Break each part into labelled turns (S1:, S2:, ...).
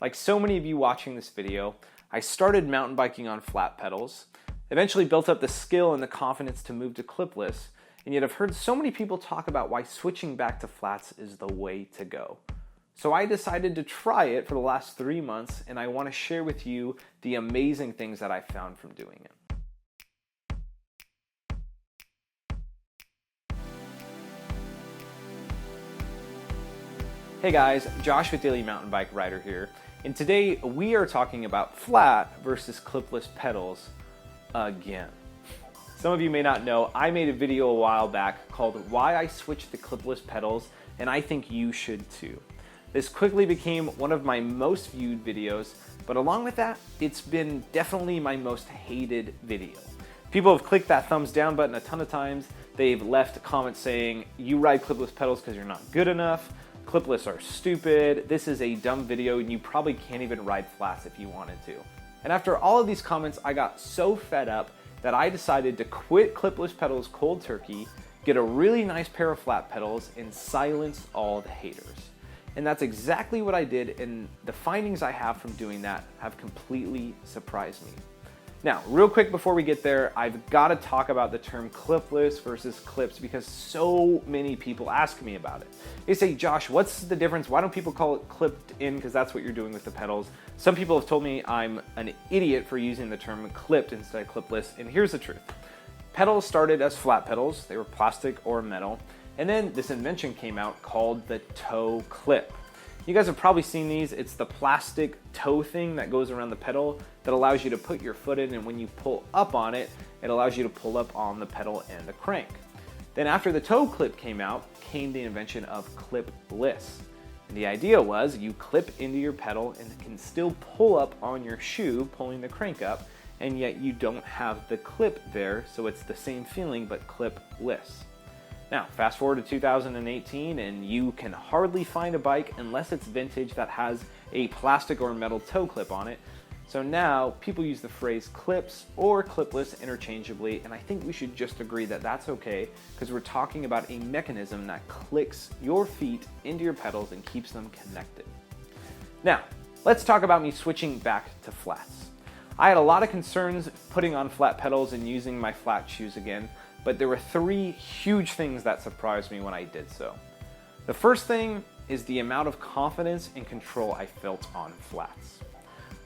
S1: Like so many of you watching this video, I started mountain biking on flat pedals, eventually built up the skill and the confidence to move to clipless, and yet I've heard so many people talk about why switching back to flats is the way to go. So I decided to try it for the last 3 months, and I want to share with you the amazing things that I found from doing it. Hey guys, Josh with Daily Mountain Bike Rider here, and today we are talking about flat versus clipless pedals again. Some of you may not know, I made a video a while back called Why I Switched to Clipless Pedals, and I think you should too. This quickly became one of my most viewed videos, but along with that, it's been definitely my most hated video. People have clicked that thumbs down button a ton of times. They've left comments saying, you ride clipless pedals because you're not good enough. Clipless are stupid, this is a dumb video, and you probably can't even ride flats if you wanted to. And after all of these comments, I got so fed up that I decided to quit clipless pedals cold turkey, get a really nice pair of flat pedals, and silence all the haters. And that's exactly what I did, and the findings I have from doing that have completely surprised me. Now, real quick before we get there, I've got to talk about the term clipless versus clips because so many people ask me about it. They say, Josh, what's the difference? Why don't people call it clipped in because that's what you're doing with the pedals? Some people have told me I'm an idiot for using the term clipped instead of clipless, and here's the truth. Pedals started as flat pedals, they were plastic or metal, and then this invention came out called the toe clip. You guys have probably seen these. It's the plastic toe thing that goes around the pedal that allows you to put your foot in, and when you pull up on it, it allows you to pull up on the pedal and the crank. Then after the toe clip came out, came the invention of clipless. And the idea was you clip into your pedal and can still pull up on your shoe, pulling the crank up, and yet you don't have the clip there, so it's the same feeling but clipless. Now, fast forward to 2018 and you can hardly find a bike unless it's vintage that has a plastic or metal toe clip on it. So now people use the phrase clips or clipless interchangeably, and I think we should just agree that that's okay because we're talking about a mechanism that clicks your feet into your pedals and keeps them connected. Now, let's talk about me switching back to flats. I had a lot of concerns putting on flat pedals and using my flat shoes again, but there were 3 huge things that surprised me when I did so. The first thing is the amount of confidence and control I felt on flats.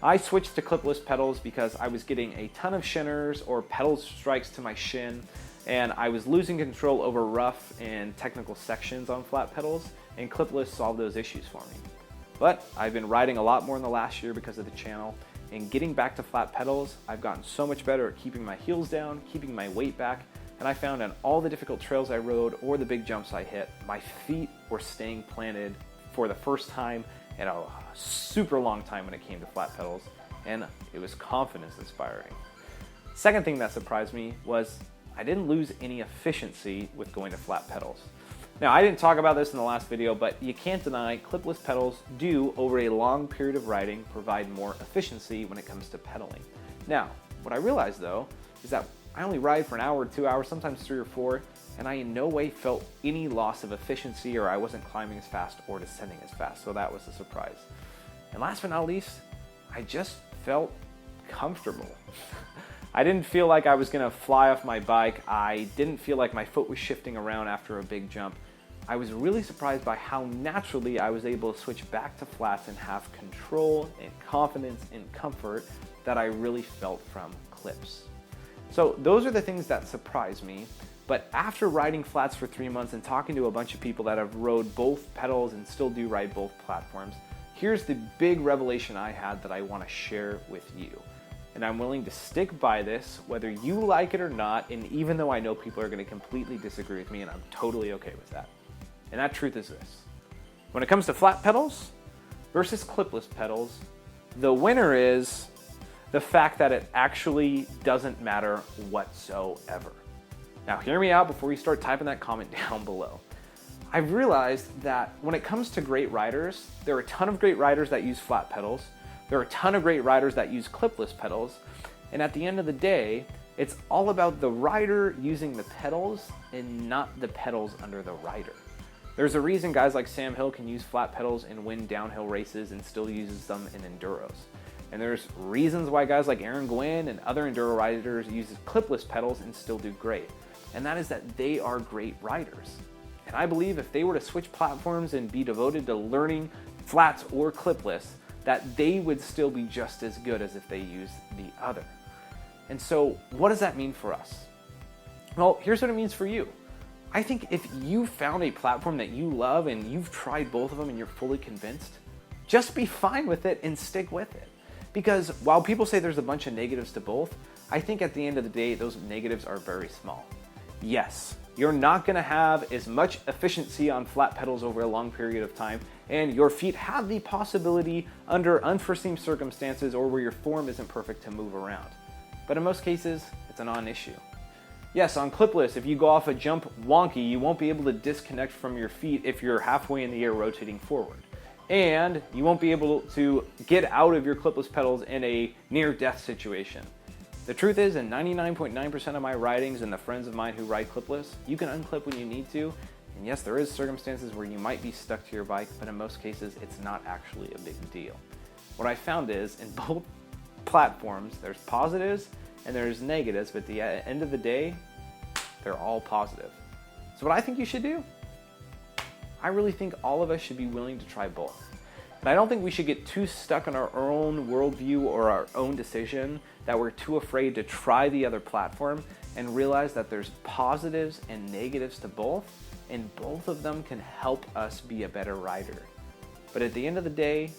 S1: I switched to clipless pedals because I was getting a ton of shinners or pedal strikes to my shin, and I was losing control over rough and technical sections on flat pedals, and clipless solved those issues for me. But I've been riding a lot more in the last year because of the channel, and getting back to flat pedals, I've gotten so much better at keeping my heels down, keeping my weight back, and I found on all the difficult trails I rode or the big jumps I hit, my feet were staying planted for the first time in a super long time when it came to flat pedals, and it was confidence inspiring. Second thing that surprised me was I didn't lose any efficiency with going to flat pedals. Now, I didn't talk about this in the last video, but you can't deny clipless pedals do, over a long period of riding, provide more efficiency when it comes to pedaling. Now, what I realized though, is that I only ride for an hour, 2 hours, sometimes 3 or 4, and I in no way felt any loss of efficiency, or I wasn't climbing as fast or descending as fast, so that was a surprise. And last but not least, I just felt comfortable. I didn't feel like I was gonna fly off my bike. I didn't feel like my foot was shifting around after a big jump. I was really surprised by how naturally I was able to switch back to flats and have control and confidence and comfort that I really felt from clips. So those are the things that surprised me, but after riding flats for 3 months and talking to a bunch of people that have rode both pedals and still do ride both platforms, here's the big revelation I had that I want to share with you. And I'm willing to stick by this, whether you like it or not, and even though I know people are going to completely disagree with me, and I'm totally okay with that. And that truth is this. When it comes to flat pedals versus clipless pedals, the winner is the fact that it actually doesn't matter whatsoever. Now hear me out before you start typing that comment down below. I've realized that when it comes to great riders, there are a ton of great riders that use flat pedals, there are a ton of great riders that use clipless pedals, and at the end of the day, it's all about the rider using the pedals and not the pedals under the rider. There's a reason guys like Sam Hill can use flat pedals and win downhill races and still uses them in enduros. And there's reasons why guys like Aaron Gwin and other enduro riders use clipless pedals and still do great. And that is that they are great riders. And I believe if they were to switch platforms and be devoted to learning flats or clipless, that they would still be just as good as if they used the other. And so what does that mean for us? Well, here's what it means for you. I think if you found a platform that you love and you've tried both of them and you're fully convinced, just be fine with it and stick with it. Because while people say there's a bunch of negatives to both, I think at the end of the day, those negatives are very small. Yes, you're not gonna have as much efficiency on flat pedals over a long period of time, and your feet have the possibility under unforeseen circumstances or where your form isn't perfect to move around. But in most cases, it's a non-issue. Yes, on clipless, if you go off a jump wonky, you won't be able to disconnect from your feet if you're halfway in the air rotating forward. And you won't be able to get out of your clipless pedals in a near-death situation. The truth is, in 99.9% of my ridings and the friends of mine who ride clipless, you can unclip when you need to. And yes, there is circumstances where you might be stuck to your bike, but in most cases, it's not actually a big deal. What I found is, in both platforms, there's positives and there's negatives, but at the end of the day, they're all positive. So what I think you should do, I really think all of us should be willing to try both. And I don't think we should get too stuck on our own worldview or our own decision that we're too afraid to try the other platform and realize that there's positives and negatives to both, and both of them can help us be a better rider. But at the end of the day,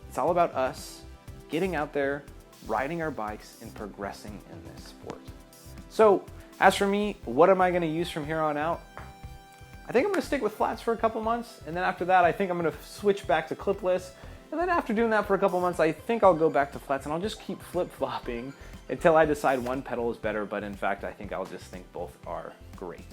S1: it's all about us getting out there, riding our bikes, and progressing in this sport. So as for me, what am I gonna use from here on out? I think I'm gonna stick with flats for a couple months, and then after that, I think I'm gonna switch back to clipless. And then after doing that for a couple months, I think I'll go back to flats, and I'll just keep flip-flopping until I decide one pedal is better, but in fact, I think I'll just think both are great.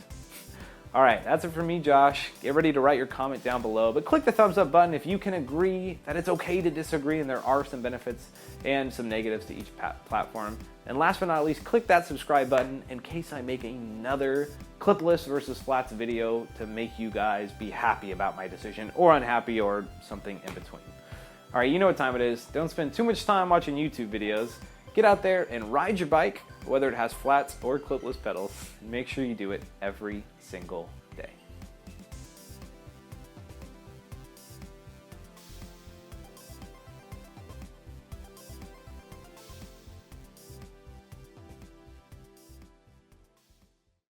S1: All right, that's it for me, Josh. Get ready to write your comment down below, but click the thumbs up button if you can agree that it's okay to disagree and there are some benefits and some negatives to each platform. And last but not least, click that subscribe button in case I make another clipless versus flats video to make you guys be happy about my decision or unhappy or something in between. All right, you know what time it is. Don't spend too much time watching YouTube videos. Get out there and ride your bike, whether it has flats or clipless pedals, and make sure you do it every single day.